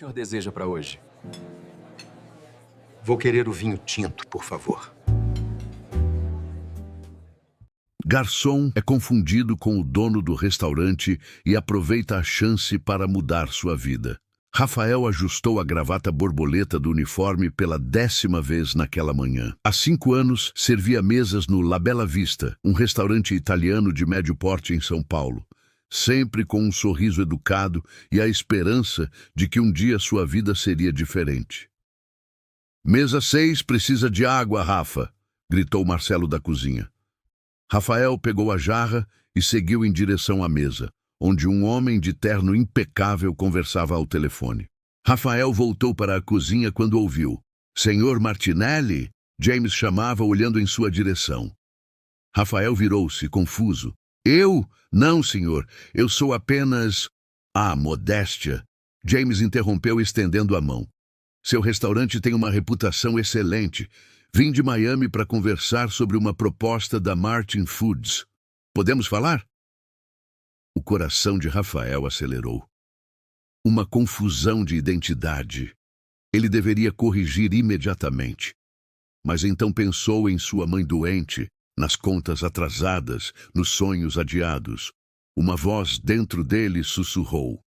senhor deseja para hoje? Vou querer o vinho tinto, por favor. Garçom é confundido com o dono do restaurante e aproveita a chance para mudar sua vida. Rafael ajustou a gravata borboleta do uniforme pela 10ª vez naquela manhã. Há 5 anos, servia mesas no La Bella Vista, um restaurante italiano de médio porte em São Paulo. Sempre com um sorriso educado e a esperança de que um dia sua vida seria diferente. "Mesa 6 precisa de água, Rafa", gritou Marcelo da cozinha. Rafael pegou a jarra e seguiu em direção à mesa, onde um homem de terno impecável conversava ao telefone. Rafael voltou para a cozinha quando ouviu. "Senhor Martinelli?" James chamava olhando em sua direção. Rafael virou-se, confuso. "Eu? Não, senhor. Eu sou apenas..." "Ah, modéstia!" James interrompeu estendendo a mão. "Seu restaurante tem uma reputação excelente. Vim de Miami para conversar sobre uma proposta da Martin Foods. Podemos falar?" O coração de Rafael acelerou. Uma confusão de identidade. Ele deveria corrigir imediatamente. Mas então pensou em sua mãe doente, nas contas atrasadas, nos sonhos adiados. Uma voz dentro dele sussurrou.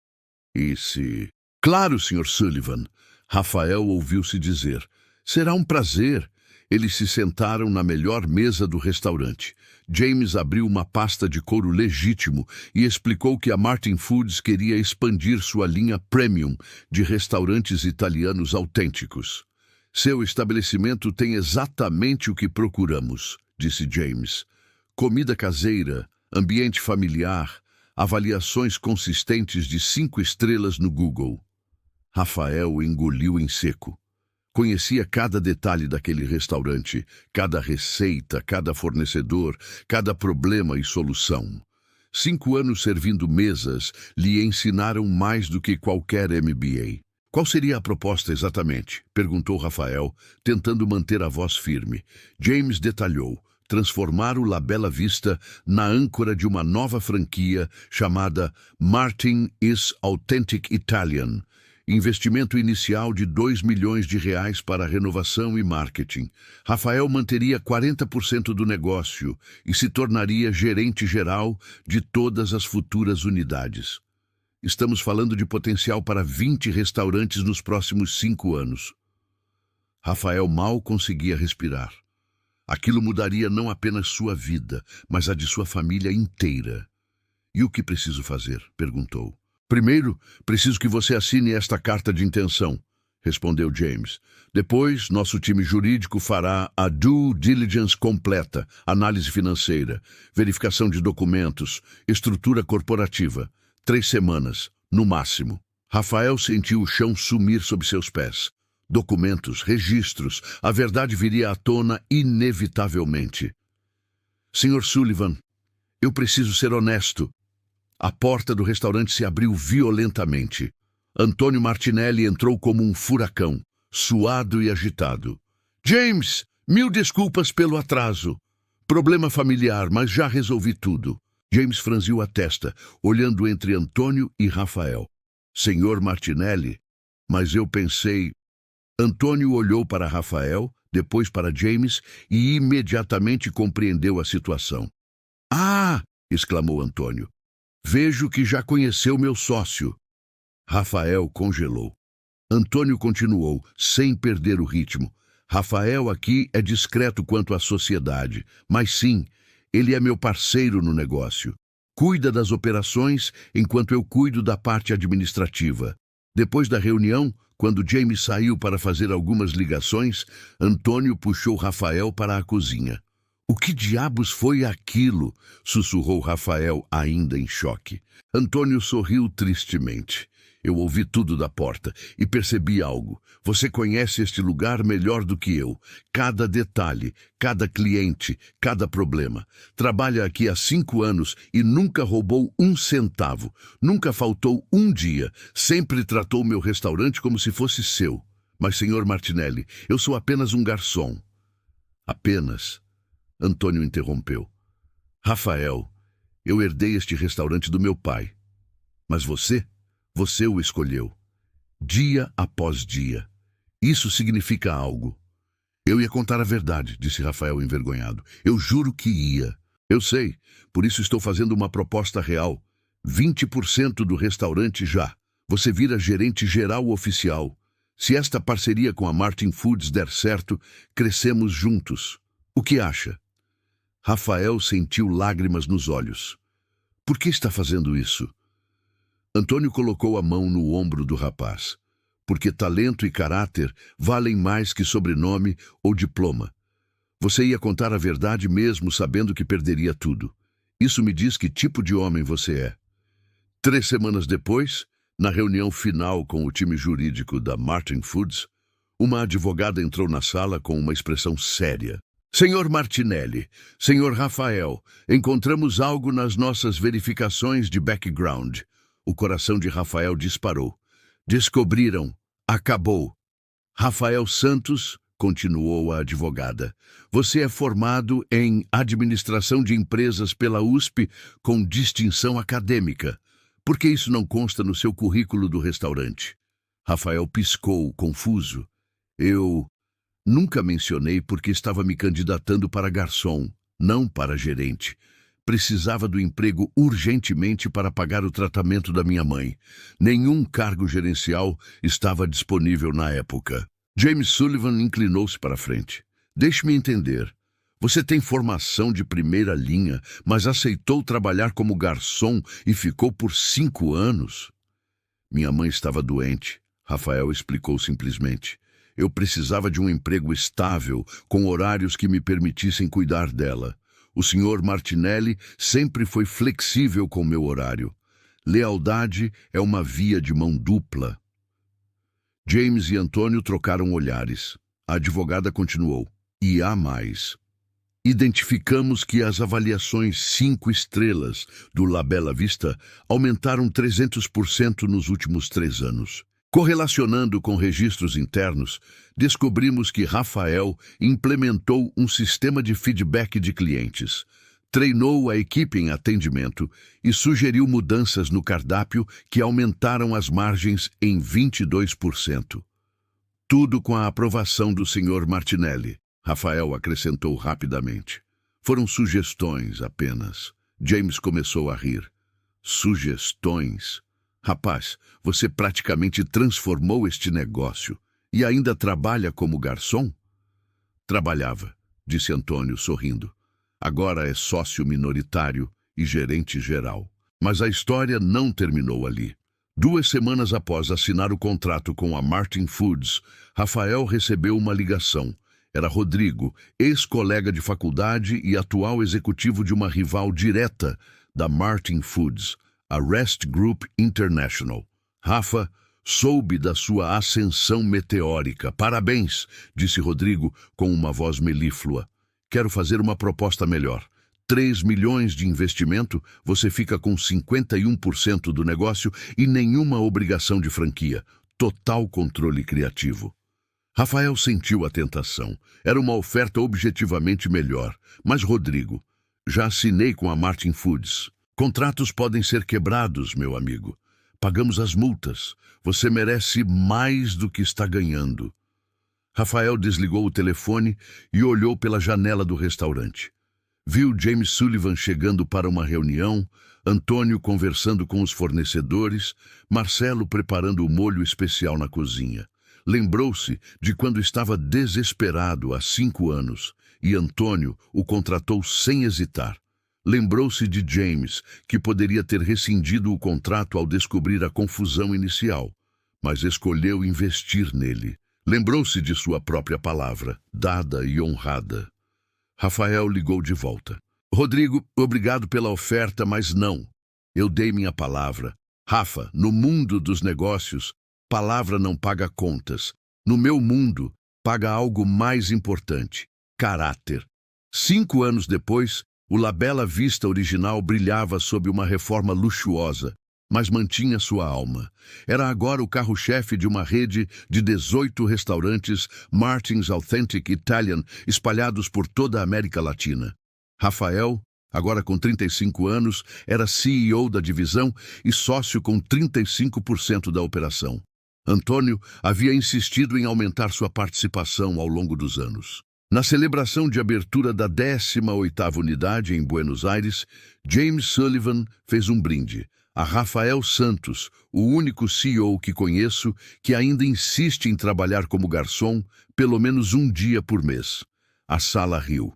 "E se..." "Claro, Sr. Sullivan." Rafael ouviu-se dizer. "Será um prazer." Eles se sentaram na melhor mesa do restaurante. James abriu uma pasta de couro legítimo e explicou que a Martin Foods queria expandir sua linha premium de restaurantes italianos autênticos. "Seu estabelecimento tem exatamente o que procuramos", disse James. "Comida caseira, ambiente familiar, avaliações consistentes de 5 estrelas no Google." Rafael engoliu em seco. Conhecia cada detalhe daquele restaurante, cada receita, cada fornecedor, cada problema e solução. 5 anos servindo mesas lhe ensinaram mais do que qualquer MBA. "Qual seria a proposta exatamente?" perguntou Rafael, tentando manter a voz firme. James detalhou. Transformar o La Bella Vista na âncora de uma nova franquia chamada Martin is Authentic Italian. Investimento inicial de R$2 milhões para renovação e marketing. Rafael manteria 40% do negócio e se tornaria gerente geral de todas as futuras unidades. Estamos falando de potencial para 20 restaurantes nos próximos 5 anos. Rafael mal conseguia respirar. Aquilo mudaria não apenas sua vida, mas a de sua família inteira. "E o que preciso fazer?" perguntou. "Primeiro, preciso que você assine esta carta de intenção", respondeu James. "Depois, nosso time jurídico fará a due diligence completa, análise financeira, verificação de documentos, estrutura corporativa. 3 semanas, no máximo." Rafael sentiu o chão sumir sob seus pés. Documentos, registros, a verdade viria à tona inevitavelmente. "Sr. Sullivan, eu preciso ser honesto." A porta do restaurante se abriu violentamente. Antônio Martinelli entrou como um furacão, suado e agitado. "James, 1000 desculpas pelo atraso. Problema familiar, mas já resolvi tudo." James franziu a testa, olhando entre Antônio e Rafael. "Senhor Martinelli, mas eu pensei..." Antônio olhou para Rafael, depois para James e imediatamente compreendeu a situação. "Ah!" exclamou Antônio. "Vejo que já conheceu meu sócio." Rafael congelou. Antônio continuou, sem perder o ritmo. "Rafael aqui é discreto quanto à sociedade, mas sim, ele é meu parceiro no negócio. Cuida das operações enquanto eu cuido da parte administrativa." Depois da reunião, quando James saiu para fazer algumas ligações, Antônio puxou Rafael para a cozinha. "O que diabos foi aquilo?" sussurrou Rafael, ainda em choque. Antônio sorriu tristemente. "Eu ouvi tudo da porta e percebi algo. Você conhece este lugar melhor do que eu. Cada detalhe, cada cliente, cada problema. Trabalha aqui há 5 anos e nunca roubou 1 centavo. Nunca faltou um dia. Sempre tratou meu restaurante como se fosse seu. Mas, Sr. Martinelli, eu sou apenas um garçom." "Apenas?" Antônio interrompeu. "Rafael, eu herdei este restaurante do meu pai. Mas você o escolheu. dia após dia. Isso significa algo. Eu ia contar a verdade, disse Rafael envergonhado. Eu juro que ia. Eu sei, por isso estou fazendo uma proposta real. 20% do restaurante já. Você vira gerente geral oficial. Se esta parceria com a Martin Foods der certo, crescemos juntos. O que acha? Rafael sentiu lágrimas nos olhos. Por que está fazendo isso? Antônio colocou a mão no ombro do rapaz. Porque talento e caráter valem mais que sobrenome ou diploma. Você ia contar a verdade mesmo sabendo que perderia tudo. Isso me diz que tipo de homem você é. 3 semanas depois, na reunião final com o time jurídico da Martin Foods, uma advogada entrou na sala com uma expressão séria. Senhor Martinelli, senhor Rafael, encontramos algo nas nossas verificações de background. O coração de Rafael disparou. Descobriram. Acabou. Rafael Santos, continuou a advogada, você é formado em administração de empresas pela USP com distinção acadêmica. Por que isso não consta no seu currículo do restaurante? Rafael piscou, confuso. Eu nunca mencionei porque estava me candidatando para garçom, não para gerente. Precisava do emprego urgentemente para pagar o tratamento da minha mãe. Nenhum cargo gerencial estava disponível na época. James Sullivan inclinou-se para a frente. Deixe-me entender. Você tem formação de primeira linha, mas aceitou trabalhar como garçom e ficou por 5 anos? Minha mãe estava doente, Rafael explicou simplesmente. Eu precisava de um emprego estável, com horários que me permitissem cuidar dela. O senhor Martinelli sempre foi flexível com meu horário. Lealdade é uma via de mão dupla. James e Antônio trocaram olhares. A advogada continuou. E há mais. Identificamos que as avaliações 5 estrelas do La Bella Vista aumentaram 300% nos últimos 3 anos. Correlacionando com registros internos, descobrimos que Rafael implementou um sistema de feedback de clientes, treinou a equipe em atendimento e sugeriu mudanças no cardápio que aumentaram as margens em 22%. Tudo com a aprovação do Sr. Martinelli, Rafael acrescentou rapidamente. Foram sugestões apenas. James começou a rir. Sugestões? Rapaz, você praticamente transformou este negócio e ainda trabalha como garçom? Trabalhava, disse Antônio, sorrindo. Agora é sócio minoritário e gerente geral. Mas a história não terminou ali. 2 semanas após assinar o contrato com a Martin Foods, Rafael recebeu uma ligação. Era Rodrigo, ex-colega de faculdade e atual executivo de uma rival direta da Martin Foods, a Rest Group International. Rafa, soube da sua ascensão meteórica. Parabéns, disse Rodrigo com uma voz melíflua. Quero fazer uma proposta melhor. 3 milhões de investimento, você fica com 51% do negócio e nenhuma obrigação de franquia. Total controle criativo. Rafael sentiu a tentação. Era uma oferta objetivamente melhor. Mas, Rodrigo, já assinei com a Martin Foods. Contratos podem ser quebrados, meu amigo. Pagamos as multas. Você merece mais do que está ganhando. Rafael desligou o telefone e olhou pela janela do restaurante. Viu James Sullivan chegando para uma reunião, Antônio conversando com os fornecedores, Marcelo preparando o molho especial na cozinha. Lembrou-se de quando estava desesperado há 5 anos e Antônio o contratou sem hesitar. Lembrou-se de James, que poderia ter rescindido o contrato ao descobrir a confusão inicial, mas escolheu investir nele. Lembrou-se de sua própria palavra, dada e honrada. Rafael ligou de volta. Rodrigo, obrigado pela oferta, mas não. Eu dei minha palavra. Rafa, no mundo dos negócios, palavra não paga contas. No meu mundo, paga algo mais importante: caráter. 5 anos depois, o La Bella Vista original brilhava sob uma reforma luxuosa, mas mantinha sua alma. Era agora o carro-chefe de uma rede de 18 restaurantes Martin's Authentic Italian espalhados por toda a América Latina. Rafael, agora com 35 anos, era CEO da divisão e sócio com 35% da operação. Antônio havia insistido em aumentar sua participação ao longo dos anos. Na celebração de abertura da 18ª unidade em Buenos Aires, James Sullivan fez um brinde a Rafael Santos, o único CEO que conheço que ainda insiste em trabalhar como garçom pelo menos um dia por mês. A sala riu,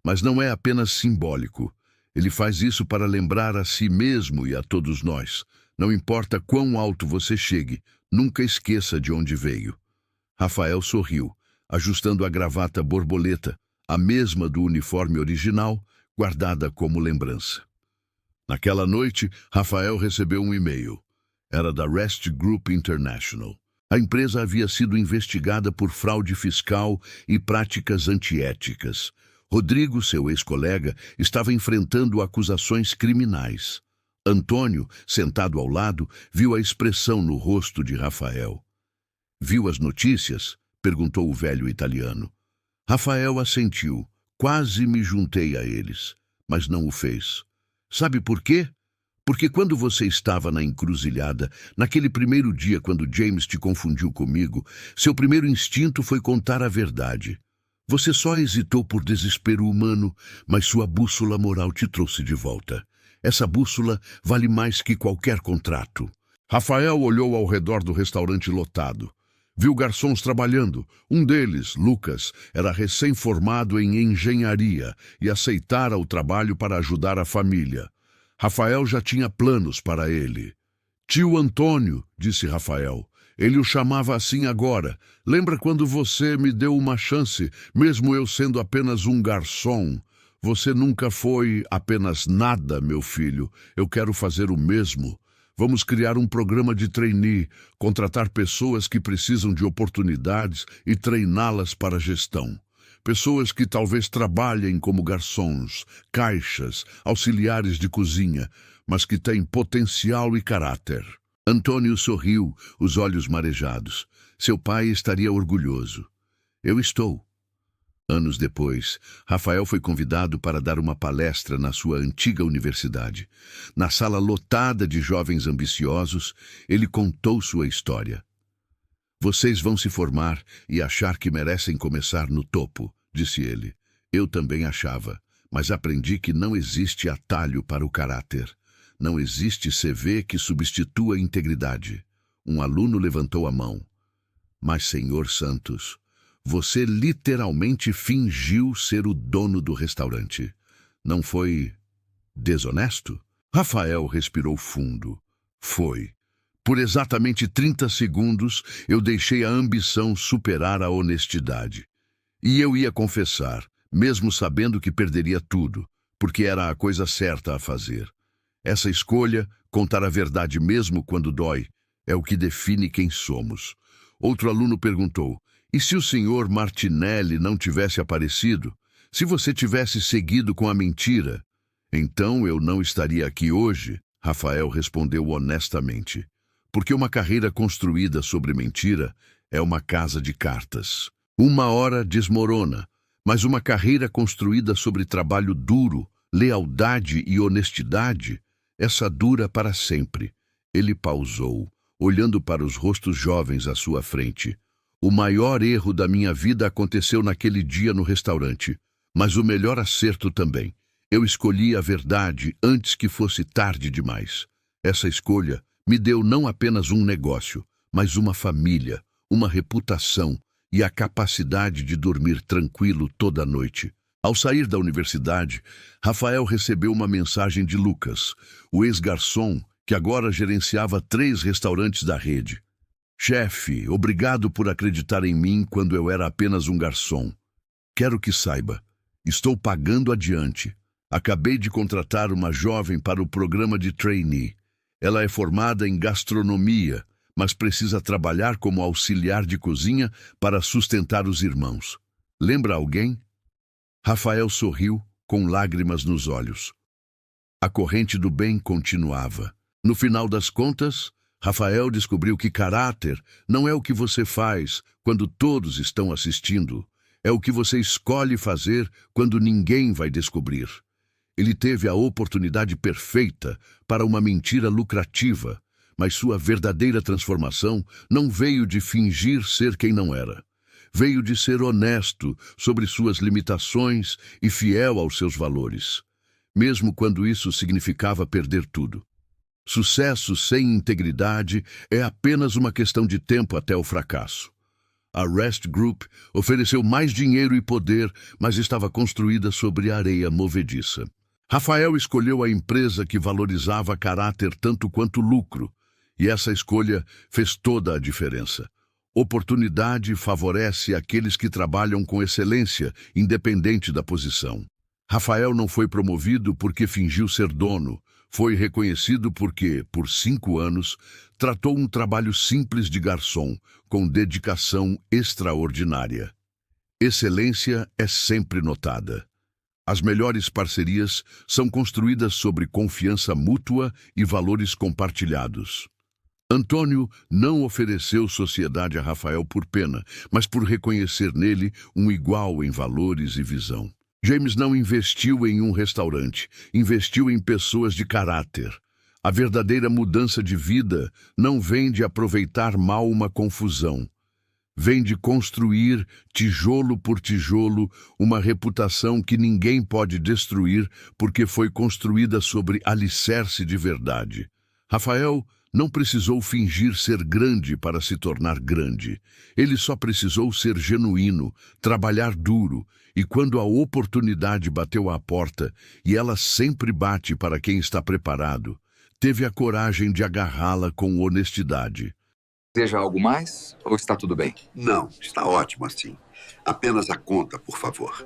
mas não é apenas simbólico. Ele faz isso para lembrar a si mesmo e a todos nós. Não importa quão alto você chegue, nunca esqueça de onde veio. Rafael sorriu, ajustando a gravata borboleta, a mesma do uniforme original, guardada como lembrança. Naquela noite, Rafael recebeu um e-mail. Era da Rest Group International. A empresa havia sido investigada por fraude fiscal e práticas antiéticas. Rodrigo, seu ex-colega, estava enfrentando acusações criminais. Antônio, sentado ao lado, viu a expressão no rosto de Rafael. Viu as notícias? Perguntou o velho italiano. Rafael assentiu. Quase me juntei a eles, mas não o fez. Sabe por quê? Porque quando você estava na encruzilhada, naquele primeiro dia quando James te confundiu comigo, seu primeiro instinto foi contar a verdade. Você só hesitou por desespero humano, mas sua bússola moral te trouxe de volta. Essa bússola vale mais que qualquer contrato. Rafael olhou ao redor do restaurante lotado. Viu garçons trabalhando. Um deles, Lucas, era recém-formado em engenharia e aceitara o trabalho para ajudar a família. Rafael já tinha planos para ele. Tio Antônio, disse Rafael. Ele o chamava assim agora. Lembra quando você me deu uma chance, mesmo eu sendo apenas um garçom? Você nunca foi apenas nada, meu filho. Eu quero fazer o mesmo. Vamos criar um programa de trainee, contratar pessoas que precisam de oportunidades e treiná-las para a gestão. Pessoas que talvez trabalhem como garçons, caixas, auxiliares de cozinha, mas que têm potencial e caráter. Antônio sorriu, os olhos marejados. Seu pai estaria orgulhoso. Eu estou. Anos depois, Rafael foi convidado para dar uma palestra na sua antiga universidade. Na sala lotada de jovens ambiciosos, ele contou sua história. Vocês vão se formar e achar que merecem começar no topo, disse ele. Eu também achava, mas aprendi que não existe atalho para o caráter. Não existe CV que substitua a integridade. Um aluno levantou a mão. Mas, senhor Santos, você literalmente fingiu ser o dono do restaurante. Não foi desonesto? Rafael respirou fundo. Foi. Por exatamente 30 segundos, eu deixei a ambição superar a honestidade. E eu ia confessar, mesmo sabendo que perderia tudo, porque era a coisa certa a fazer. Essa escolha, contar a verdade mesmo quando dói, é o que define quem somos. Outro aluno perguntou, e se o senhor Martinelli não tivesse aparecido? Se você tivesse seguido com a mentira? Então eu não estaria aqui hoje, Rafael respondeu honestamente. Porque uma carreira construída sobre mentira é uma casa de cartas. Uma hora desmorona, mas uma carreira construída sobre trabalho duro, lealdade e honestidade, essa dura para sempre. Ele pausou, olhando para os rostos jovens à sua frente. O maior erro da minha vida aconteceu naquele dia no restaurante, mas o melhor acerto também. Eu escolhi a verdade antes que fosse tarde demais. Essa escolha me deu não apenas um negócio, mas uma família, uma reputação e a capacidade de dormir tranquilo toda noite. Ao sair da universidade, Rafael recebeu uma mensagem de Lucas, o ex-garçom que agora gerenciava 3 restaurantes da rede. Chefe, obrigado por acreditar em mim quando eu era apenas um garçom. Quero que saiba, estou pagando adiante. Acabei de contratar uma jovem para o programa de trainee. Ela é formada em gastronomia, mas precisa trabalhar como auxiliar de cozinha para sustentar os irmãos. Lembra alguém? Rafael sorriu, com lágrimas nos olhos. A corrente do bem continuava. No final das contas, Rafael descobriu que caráter não é o que você faz quando todos estão assistindo. É o que você escolhe fazer quando ninguém vai descobrir. Ele teve a oportunidade perfeita para uma mentira lucrativa, Mas sua verdadeira transformação não veio de fingir ser quem não era. Veio de ser honesto sobre suas limitações e fiel aos seus valores, mesmo quando isso significava perder tudo. Sucesso sem integridade é apenas uma questão de tempo até o fracasso. A Rest Group ofereceu mais dinheiro e poder, mas estava construída sobre areia movediça. Rafael escolheu a empresa que valorizava caráter tanto quanto lucro, e essa escolha fez toda a diferença. Oportunidade favorece aqueles que trabalham com excelência, independente da posição. Rafael não foi promovido porque fingiu ser dono. Foi reconhecido porque, por 5 anos, tratou um trabalho simples de garçom, com dedicação extraordinária. Excelência é sempre notada. As melhores parcerias são construídas sobre confiança mútua e valores compartilhados. Antônio não ofereceu sociedade a Rafael por pena, mas por reconhecer nele um igual em valores e visão. James não investiu em um restaurante, investiu em pessoas de caráter. A verdadeira mudança de vida não vem de aproveitar mal uma confusão. Vem de construir, tijolo por tijolo, uma reputação que ninguém pode destruir porque foi construída sobre alicerce de verdade. Rafael não precisou fingir ser grande para se tornar grande. Ele só precisou ser genuíno, trabalhar duro, e quando a oportunidade bateu à porta, e ela sempre bate para quem está preparado, teve a coragem de agarrá-la com honestidade. Deseja algo mais ou está tudo bem? Não, está ótimo assim. Apenas a conta, por favor.